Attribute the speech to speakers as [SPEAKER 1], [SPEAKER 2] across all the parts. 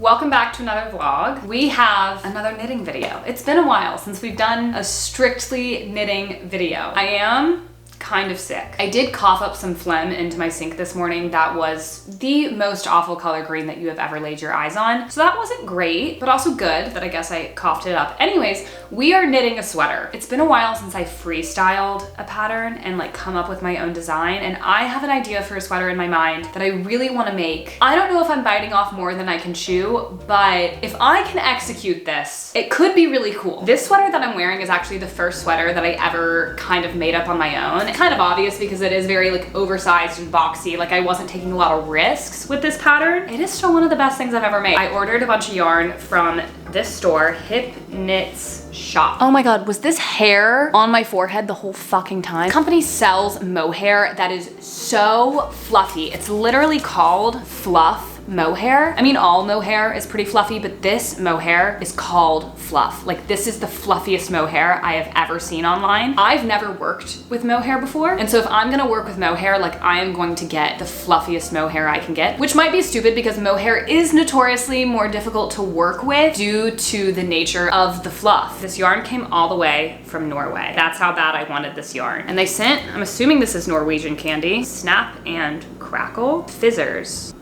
[SPEAKER 1] Welcome back to another vlog. We have another knitting video. It's been a while since we've done a strictly knitting video. I am kind of sick. I did cough up some phlegm into my sink this morning that was the most awful color green that you have ever laid your eyes on. So that wasn't great, but also good that I guess I coughed it up. Anyways, we are knitting a sweater. It's been a while since I freestyled a pattern and like come up with my own design, and I have an idea for a sweater in my mind that I really want to make. I don't know if I'm biting off more than I can chew, but if I can execute this, it could be really cool. This sweater that I'm wearing is actually the first sweater that I ever kind of made up on my own. It's kind of obvious because it is very like oversized and boxy. Like I wasn't taking a lot of risks with this pattern. It is still one of the best things I've ever made. I ordered a bunch of yarn from this store, Hip Knits Shop. Oh my God, was this hair on my forehead the whole fucking time? The company sells mohair that is so fluffy. It's literally called Fluff mohair. I mean, all mohair is pretty fluffy, but this mohair is called Fluff. Like this is the fluffiest mohair I have ever seen online. I've never worked with mohair before, and so if I'm gonna work with mohair, like I am going to get the fluffiest mohair I can get, which might be stupid because mohair is notoriously more difficult to work with due to the nature of the fluff. This yarn came all the way from Norway. That's how bad I wanted this yarn. And they sent, I'm assuming this is Norwegian candy, Snap and Crackle Fizzers.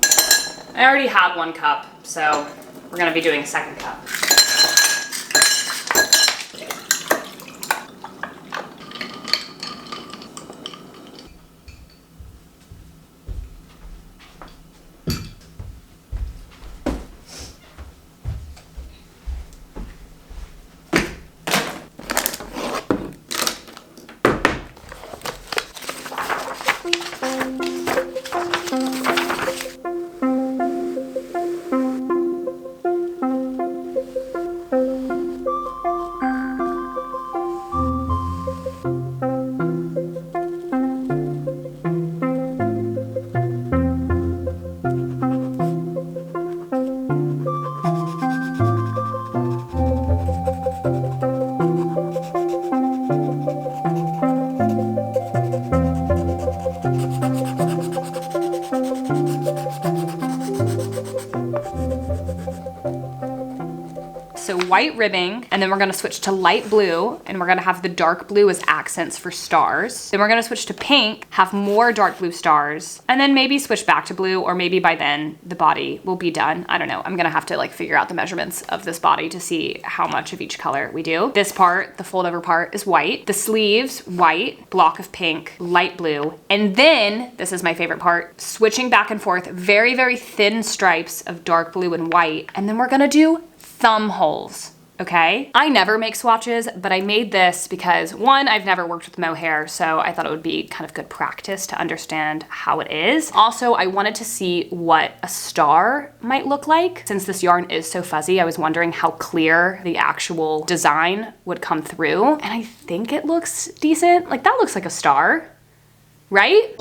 [SPEAKER 1] I already have 1 cup, so we're gonna be doing a second cup. So white ribbing, and then we're gonna switch to light blue, and we're gonna have the dark blue as accents for stars. Then we're gonna switch to pink, have more dark blue stars, and then maybe switch back to blue, or maybe by then the body will be done. I don't know. I'm gonna have to like figure out the measurements of this body to see how much of each color we do. This part, the fold over part, is white. The sleeves, white, block of pink, light blue, and then, this is my favorite part, switching back and forth, very, very thin stripes of dark blue and white, and then we're gonna do thumb holes, okay? I never make swatches, but I made this because 1, I've never worked with mohair, so I thought it would be kind of good practice to understand how it is. Also, I wanted to see what a star might look like. Since this yarn is so fuzzy, I was wondering how clear the actual design would come through, and I think it looks decent. Like that looks like a star, right?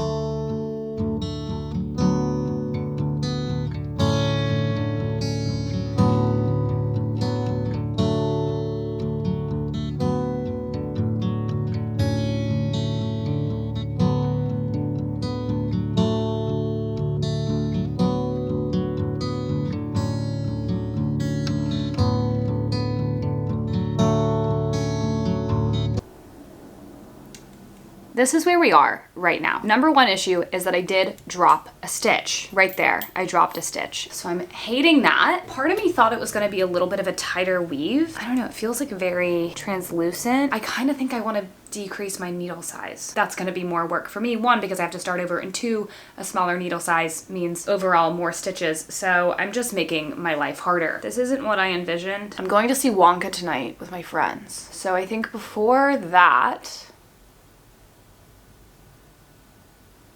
[SPEAKER 1] This is where we are right now. Number 1 issue is that I did drop a stitch. Right there, I dropped a stitch. So I'm hating that. Part of me thought it was gonna be a little bit of a tighter weave. I don't know, it feels like very translucent. I kind of think I wanna decrease my needle size. That's gonna be more work for me. 1, because I have to start over, and 2, a smaller needle size means overall more stitches. So I'm just making my life harder. This isn't what I envisioned. I'm going to see Wonka tonight with my friends. So I think before that,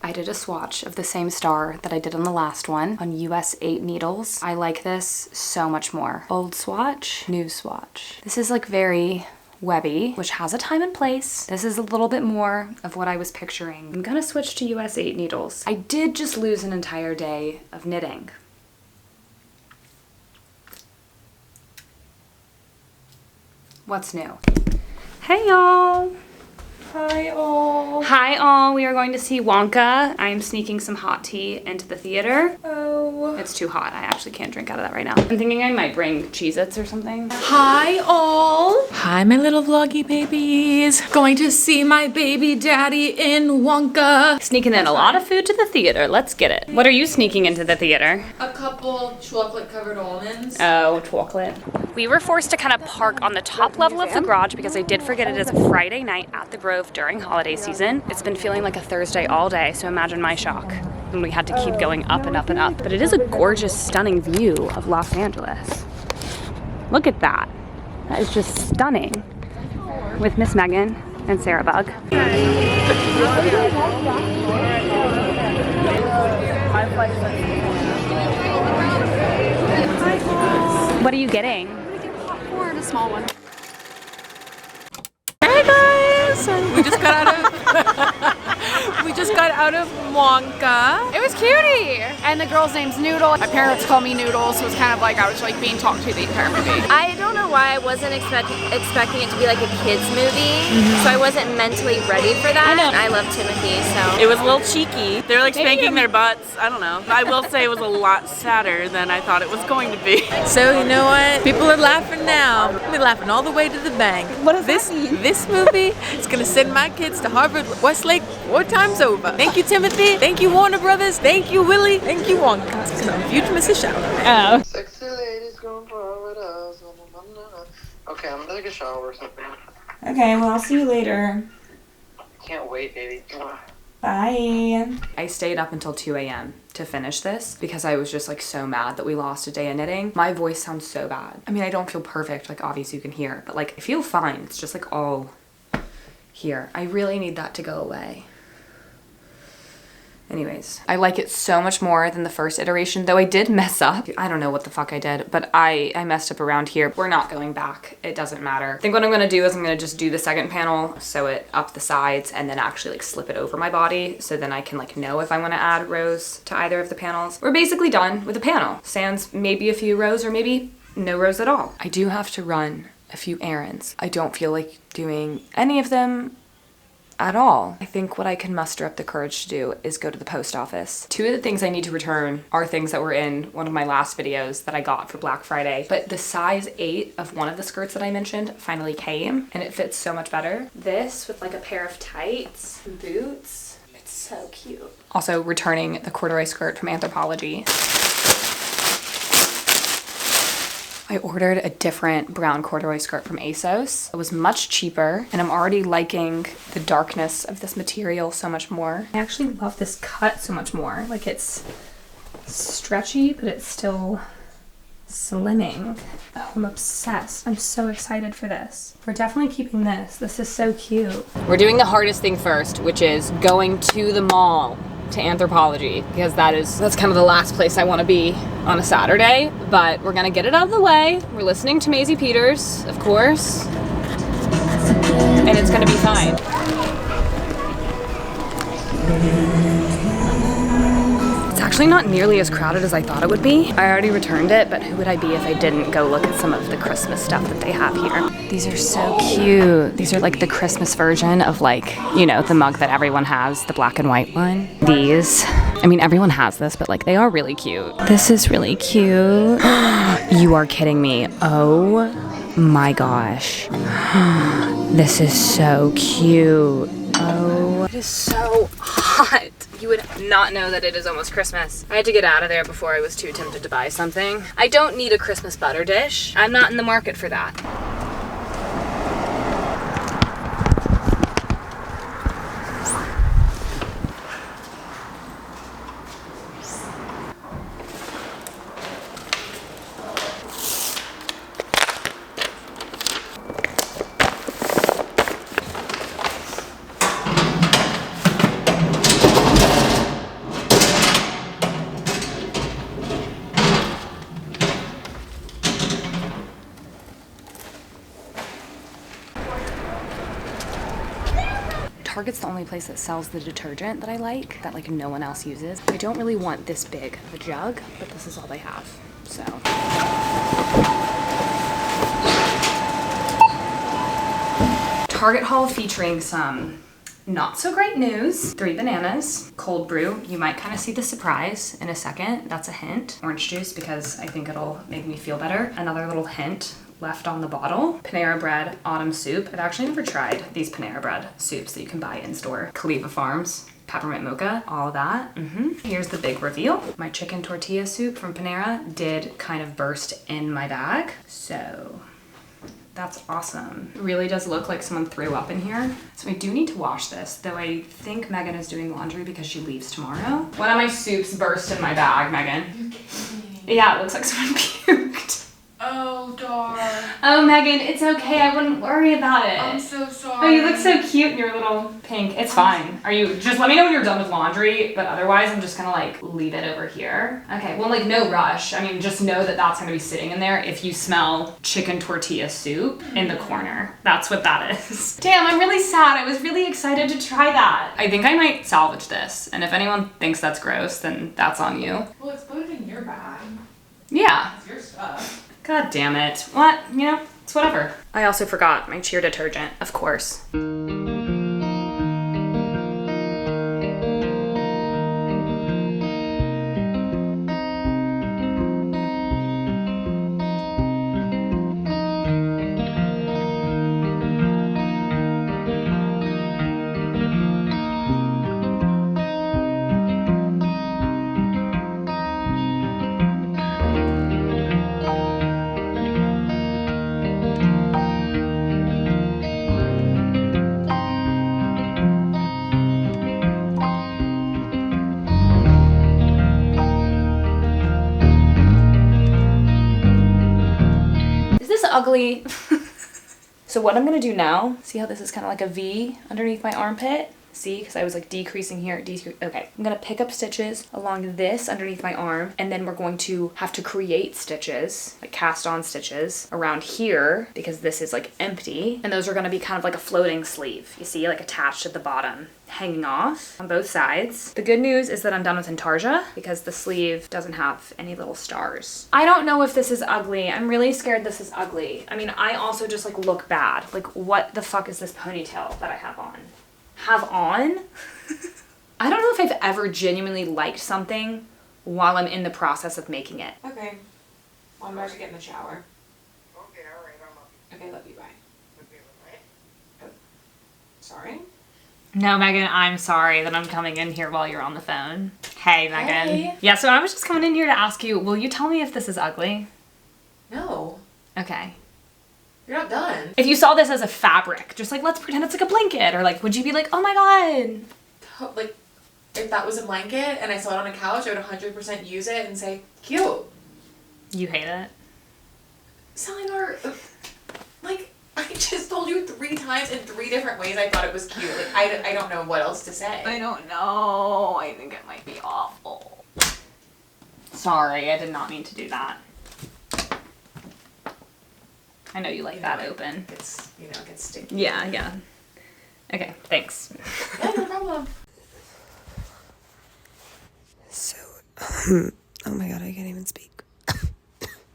[SPEAKER 1] I did a swatch of the same star that I did on the last one on US 8 needles. I like this so much more. Old swatch, new swatch. This is like very webby, which has a time and place. This is a little bit more of what I was picturing. I'm gonna switch to US 8 needles. I did just lose an entire day of knitting. What's new? Hey y'all. Hi all.
[SPEAKER 2] all.
[SPEAKER 1] Hi all, we are going to see Wonka. I am sneaking some hot tea into the theater.
[SPEAKER 2] Oh.
[SPEAKER 1] It's too hot, I actually can't drink out of that right now. I'm thinking I might bring Cheez-Its or something.
[SPEAKER 2] Hi all. Hi my little vloggy babies. Going to see my baby daddy in Wonka.
[SPEAKER 1] Sneaking in a lot of food to the theater, let's get it. What are you sneaking into the theater?
[SPEAKER 2] A couple chocolate covered almonds.
[SPEAKER 1] Oh, chocolate. We were forced to kind of park on the top level of the garage because I did forget it is a Friday night at the Grove during holiday season. It's been feeling like a Thursday all day, so imagine my shock. And we had to keep going up and up and up. But it is a gorgeous, stunning view of Los Angeles. Look at that. That is just stunning. With Miss Megan and Sarah Bug. What are you getting?
[SPEAKER 3] Popcorn, a small one.
[SPEAKER 2] Hey guys! We just got out of Wonka.
[SPEAKER 3] It was cutie! And the girl's name's Noodle. My parents call me Noodle, so it was kind of like I was like being talked to the entire movie.
[SPEAKER 4] I don't know why I wasn't expecting it to be like a kid's movie, so I wasn't mentally ready for that. I love Timothy, so.
[SPEAKER 5] It was a little cheeky. They were like spanking their butts. I don't know. I will say it was a lot sadder than I thought it was going to be.
[SPEAKER 2] So you know what? People are laughing now. They're laughing all the way to the bank. What does this mean? This movie is gonna send my kids to Harvard Westlake 4 times over. Thank you, Timothy. Thank you, Warner Brothers. Thank you, Willie. Thank you, Wonka. It's a huge Mrs. Shower.
[SPEAKER 1] Oh.
[SPEAKER 6] Sexy ladies going paradise. Okay, I'm gonna take a shower or something.
[SPEAKER 7] Okay, well, I'll see you later.
[SPEAKER 6] Can't wait, baby.
[SPEAKER 7] Bye.
[SPEAKER 1] I stayed up until 2 a.m. to finish this because I was just like so mad that we lost a day of knitting. My voice sounds so bad. I mean, I don't feel perfect, like obviously you can hear, but like I feel fine. It's just like all here. I really need that to go away. Anyways, I like it so much more than the first iteration, though I did mess up. I don't know what the fuck I did, but I messed up around here. We're not going back. It doesn't matter. I think what I'm gonna do is I'm gonna just do the second panel, sew it up the sides, and then actually like slip it over my body, so then I can like know if I wanna add rows to either of the panels. We're basically done with the panel. Sans maybe a few rows or maybe no rows at all. I do have to run a few errands. I don't feel like doing any of them at all. I think what I can muster up the courage to do is go to the post office. 2 of the things I need to return are things that were in one of my last videos that I got for Black Friday, but the size 8 of one of the skirts that I mentioned finally came and it fits so much better. This with like a pair of tights and boots. It's so cute. Also returning the corduroy skirt from Anthropology. I ordered a different brown corduroy skirt from ASOS. It was much cheaper and I'm already liking the darkness of this material so much more. I actually love this cut so much more. Like it's stretchy, but it's still slimming. Oh, I'm obsessed. I'm so excited for this. We're definitely keeping this. This is so cute. We're doing the hardest thing first, which is going to the mall to Anthropology, because that's kind of the last place I want to be on a Saturday, but we're gonna get it out of the way. We're listening to Maisie Peters, of course, and it's gonna be fine. It's actually not nearly as crowded as I thought it would be. I already returned it, but who would I be if I didn't go look at some of the Christmas stuff that they have here. These are so cute. These are like the Christmas version of like, you know, the mug that everyone has, the black and white one. These, I mean, everyone has this, but like they are really cute. This is really cute. You are kidding me. Oh my gosh. This is so cute. Oh, it is so hot. You would not know that it is almost Christmas. I had to get out of there before I was too tempted to buy something. I don't need a Christmas butter dish. I'm not in the market for that. Target's the only place that sells the detergent that I like, that like no one else uses. I don't really want this big of a jug, but this is all they have, so. Target haul featuring some Not so great news. 3 bananas, cold brew. You might kind of see the surprise in a second. That's a hint. Orange juice because I think it'll make me feel better. Another little hint left on the bottle. Panera Bread autumn soup. I've actually never tried these Panera Bread soups that you can buy in store. Khalifa Farms. Peppermint mocha, all of that. Here's the big reveal. My chicken tortilla soup from Panera did kind of burst in my bag. So that's awesome. It really does look like someone threw up in here. So I do need to wash this, though I think Megan is doing laundry because she leaves tomorrow. One of my soups burst in my bag, Megan. Yeah, it looks like someone puked.
[SPEAKER 2] Oh, Darr.
[SPEAKER 1] Oh, Megan, it's okay. I wouldn't worry about it.
[SPEAKER 2] I'm so sorry.
[SPEAKER 1] Oh, you look so cute in your little pink. It's fine. Are you, just let me know when you're done with laundry, but otherwise I'm just gonna like leave it over here. Okay, well like no rush. I mean, just know that that's gonna be sitting in there if you smell chicken tortilla soup in the corner. That's what that is. Damn, I'm really sad. I was really excited to try that. I think I might salvage this. And if anyone thinks that's gross, then that's on you.
[SPEAKER 2] Well, it's put it in your bag.
[SPEAKER 1] Yeah.
[SPEAKER 2] It's your stuff.
[SPEAKER 1] God damn it. What? You know, it's whatever. I also forgot my cheer detergent, of course. Ugly. So what I'm gonna do now, see how this is kind of like a V underneath my armpit? See, because I was like decreasing here, okay. I'm gonna pick up stitches along this underneath my arm, and then we're going to have to create stitches, like cast on stitches around here, because this is like empty, and those are gonna be kind of like a floating sleeve, you see, like attached at the bottom, hanging off on both sides. The good news is that I'm done with intarsia because the sleeve doesn't have any little stars. I don't know if this is ugly. I'm really scared this is ugly. I mean, I also just like look bad. Like what the fuck is this ponytail that I have on? I don't know if I've ever genuinely liked something while I'm in the process of making it.
[SPEAKER 2] Okay. Well, I'm about to get in the shower.
[SPEAKER 6] Okay, alright, I'm up.
[SPEAKER 2] Okay, love you, bye.
[SPEAKER 6] Okay, bye.
[SPEAKER 2] Oh. Sorry?
[SPEAKER 1] No, Megan, I'm sorry that I'm coming in here while you're on the phone. Hey, Megan.
[SPEAKER 2] Hey.
[SPEAKER 1] Yeah, so I was just coming in here to ask you, will you tell me if this is ugly?
[SPEAKER 2] No.
[SPEAKER 1] Okay.
[SPEAKER 2] You're not done.
[SPEAKER 1] If you saw this as a fabric, just like, let's pretend it's like a blanket, or like, would you be like, oh my God?
[SPEAKER 2] Like, if that was a blanket and I saw it on a couch, I would 100% use it and say, cute.
[SPEAKER 1] You hate it?
[SPEAKER 2] Eleanor, like, I just told you 3 times in 3 different ways I thought it was cute. Like, I don't know what else to say.
[SPEAKER 1] I don't know. I think it might be awful. Sorry, I did not mean to do that. I know you like that open.
[SPEAKER 2] It's, it gets sticky.
[SPEAKER 1] Yeah, yeah. Okay, thanks.
[SPEAKER 2] Yeah, no problem.
[SPEAKER 8] So, oh my God, I can't even speak.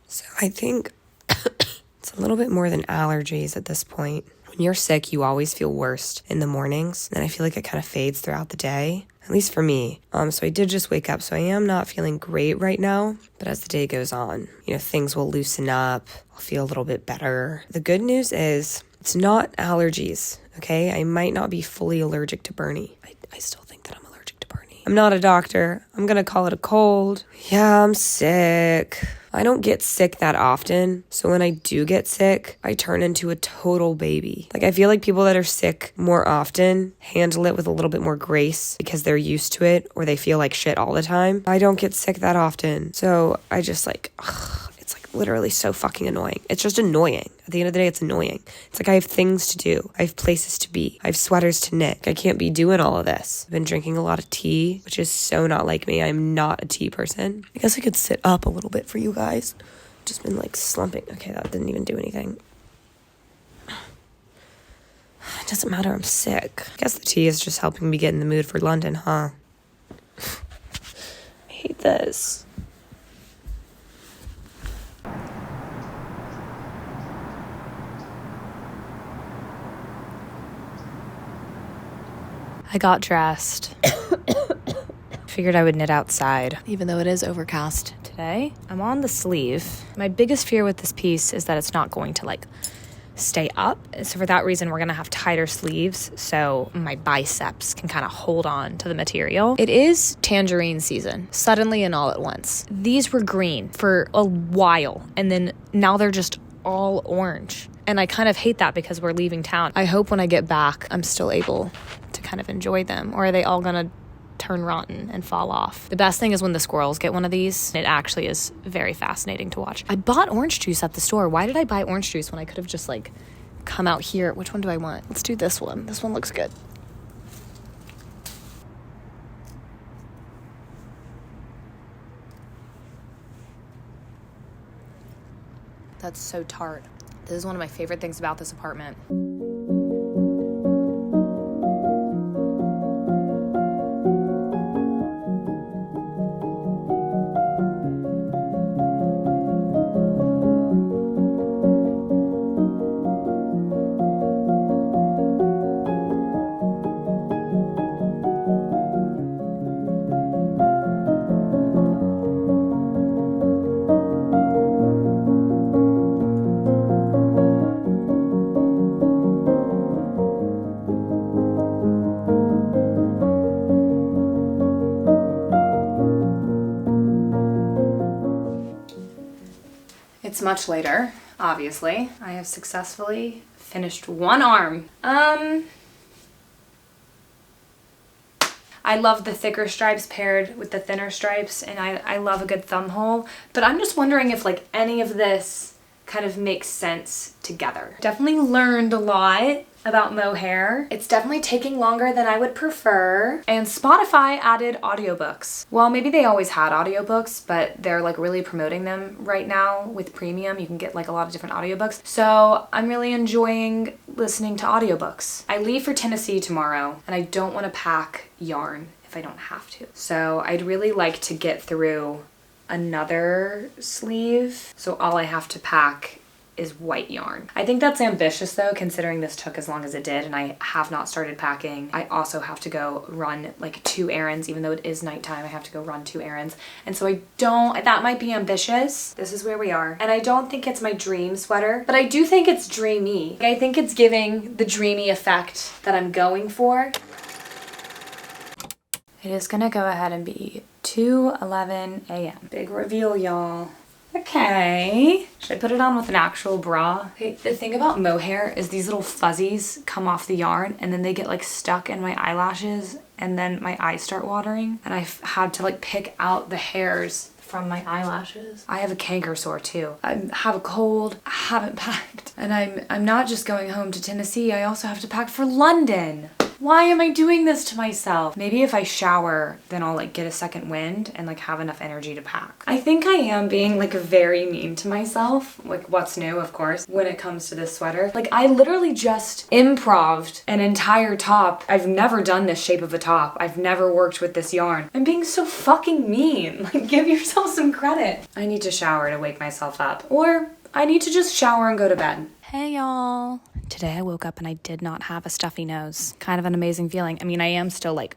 [SPEAKER 8] So I think it's a little bit more than allergies at this point. When you're sick, you always feel worst in the mornings. And I feel like it kind of fades throughout the day, at least for me. So I did just wake up, so I am not feeling great right now. But as the day goes on, things will loosen up. I'll feel a little bit better. The good news is it's not allergies, okay? I might not be fully allergic to Bernie. I still think that I'm allergic to Bernie. I'm not a doctor. I'm gonna call it a cold. Yeah, I'm sick. I don't get sick that often, so when I do get sick, I turn into a total baby. Like, I feel like people that are sick more often handle it with a little bit more grace because they're used to it or they feel like shit all the time. I don't get sick that often, so I just it's like literally so fucking annoying. It's just annoying. At the end of the day, it's annoying. It's like I have things to do. I have places to be. I have sweaters to knit. I can't be doing all of this. I've been drinking a lot of tea, which is so not like me. I'm not a tea person. I guess I could sit up a little bit for you guys. Just been like slumping. Okay, that didn't even do anything. It doesn't matter. I'm sick. I guess the tea is just helping me get in the mood for London, huh? I hate this.
[SPEAKER 1] I got dressed. Figured I would knit outside, even though it is overcast today. I'm on the sleeve. My biggest fear with this piece is that it's not going to like stay up. So for that reason, we're gonna have tighter sleeves so my biceps can kind of hold on to the material. It is tangerine season, suddenly and all at once. These were green for a while, and then now they're just all orange. And I kind of hate that because we're leaving town. I hope when I get back, I'm still able to kind of enjoy them. Or are they all gonna turn rotten and fall off? The best thing is when the squirrels get one of these. It actually is very fascinating to watch. I bought orange juice at the store. Why did I buy orange juice when I could have just like come out here? Which one do I want? Let's do this one. This one looks good. That's so tart. This is one of my favorite things about this apartment. It's much later, obviously. I have successfully finished one arm. I love the thicker stripes paired with the thinner stripes, and I love a good thumb hole, but I'm just wondering if like any of this kind of makes sense together. Definitely learned a lot about mohair. It's definitely taking longer than I would prefer. And Spotify added audiobooks. Well, maybe they always had audiobooks, but they're like really promoting them right now with premium. You can get like a lot of different audiobooks. So I'm really enjoying listening to audiobooks. I leave for Tennessee tomorrow, and I don't want to pack yarn if I don't have to. So I'd really like to get through another sleeve. So all I have to pack is white yarn. I think that's ambitious though, considering this took as long as it did and I have not started packing. I also have to go run like 2 errands, even though it is nighttime, I have to go run 2 errands. And so that might be ambitious. This is where we are. And I don't think it's my dream sweater, but I do think it's dreamy. I think it's giving the dreamy effect that I'm going for. It is gonna go ahead and be 2:11 a.m. Big reveal, y'all. Okay. Should I put it on with an actual bra? Okay, the thing about mohair is these little fuzzies come off the yarn and then they get like stuck in my eyelashes and then my eyes start watering and I've had to like pick out the hairs from my eyelashes. I have a canker sore too. I have a cold, I haven't packed. And I'm not just going home to Tennessee, I also have to pack for London. Why am I doing this to myself? Maybe if I shower, then I'll like get a second wind and like have enough energy to pack. I think I am being like very mean to myself. Like what's new, of course, when it comes to this sweater. Like I literally just improv'd an entire top. I've never done this shape of a top. I've never worked with this yarn. I'm being so fucking mean. Like give yourself some credit. I need to shower to wake myself up. Or I need to just shower and go to bed. Hey y'all. Today I woke up and I did not have a stuffy nose. Kind of an amazing feeling. I mean, I am still like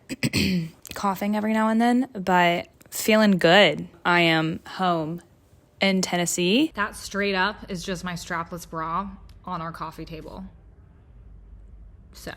[SPEAKER 1] coughing every now and then, but feeling good. I am home in Tennessee. That straight up is just my strapless bra on our coffee table. So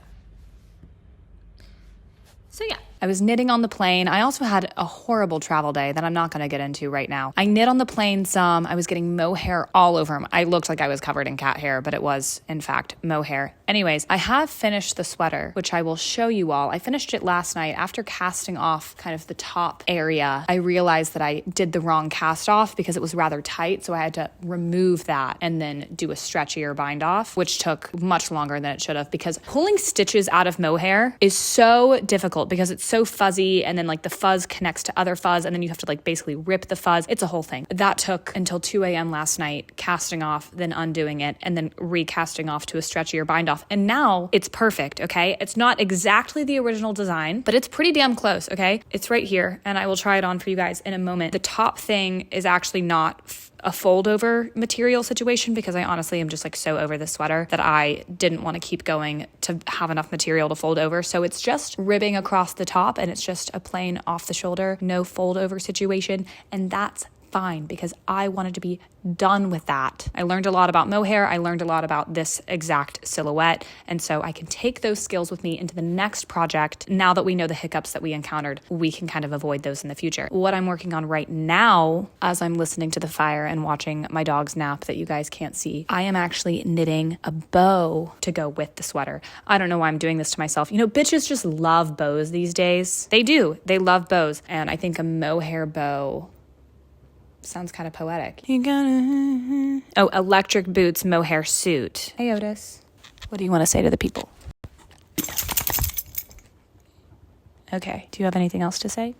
[SPEAKER 1] yeah. I was knitting on the plane. I also had a horrible travel day that I'm not going to get into right now. I knit on the plane some. I was getting mohair all over them. I looked like I was covered in cat hair, but it was, in fact, mohair. Anyways, I have finished the sweater, which I will show you all. I finished it last night. After casting off kind of the top area, I realized that I did the wrong cast off because it was rather tight, so I had to remove that and then do a stretchier bind off, which took much longer than it should have because pulling stitches out of mohair is so difficult because it's so fuzzy and then like the fuzz connects to other fuzz and then you have to like basically rip the fuzz. It's a whole thing. That took until 2 a.m. last night, casting off, then undoing it, and then recasting off to a stretchier bind off. off. And now it's perfect, okay? It's not exactly the original design, but it's pretty damn close, okay? It's right here, and I will try it on for you guys in a moment. The top thing is actually not a fold over material situation because I honestly am just like so over this sweater that I didn't want to keep going to have enough material to fold over. So it's just ribbing across the top and it's just a plain off the shoulder, no fold over situation. And that's fine because I wanted to be done with that. I learned a lot about mohair. I learned a lot about this exact silhouette. And so I can take those skills with me into the next project. Now that we know the hiccups that we encountered, we can kind of avoid those in the future. What I'm working on right now, as I'm listening to the fire and watching my dog's nap that you guys can't see, I am actually knitting a bow to go with the sweater. I don't know why I'm doing this to myself. You know, bitches just love bows these days. They do. They love bows. And I think a mohair bow sounds kind of poetic. Oh, electric boots mohair suit. Hey, Otis. What do you want to say to the people? Okay. Do you have anything else to say?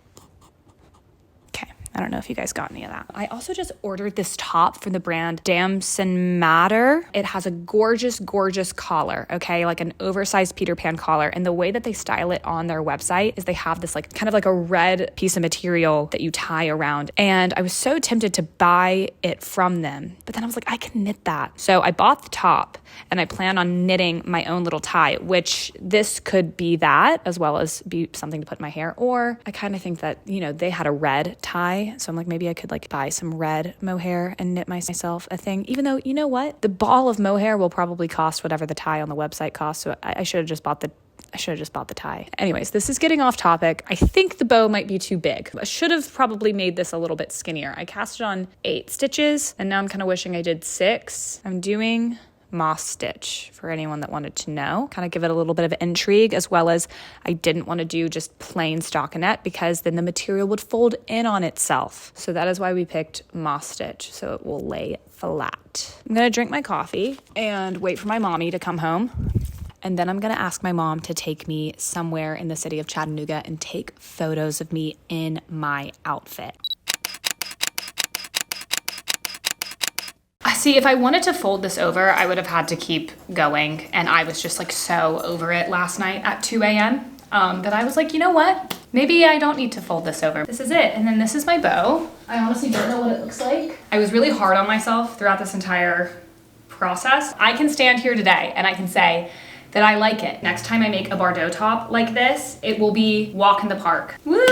[SPEAKER 1] Okay. I don't know if you guys got any of that. I also just ordered this top from the brand Damson Matter. It has a gorgeous, gorgeous collar, okay? Like an oversized Peter Pan collar. And the way that they style it on their website is they have this like kind of like a red piece of material that you tie around. And I was so tempted to buy it from them. But then I was like, I can knit that. So I bought the top and I plan on knitting my own little tie, which this could be that as well as be something to put in my hair. Or I kind of think that, you know, they had a red tie. So I'm like, maybe I could like buy some red mohair and knit myself a thing. Even though, you know what? The ball of mohair will probably cost whatever the tie on the website costs. So I should have just bought the tie. Anyways, this is getting off topic. I think the bow might be too big. I should have probably made this a little bit skinnier. I cast it on 8 stitches and now I'm kind of wishing I did 6. I'm doing moss stitch for anyone that wanted to know, kind of give it a little bit of intrigue, as well as I didn't want to do just plain stockinette because then the material would fold in on itself. So that is why we picked moss stitch, so it will lay flat. I'm gonna drink my coffee and wait for my mommy to come home. And then I'm going to ask my mom to take me somewhere in the city of Chattanooga and take photos of me in my outfit. See, if I wanted to fold this over, I would have had to keep going. And I was just like so over it last night at 2 a.m. That I was like, you know what? Maybe I don't need to fold this over. This is it. And then this is my bow. I honestly don't know what it looks like. I was really hard on myself throughout this entire process. I can stand here today and I can say that I like it. Next time I make a Bordeaux top like this, it will be walk in the park. Woo!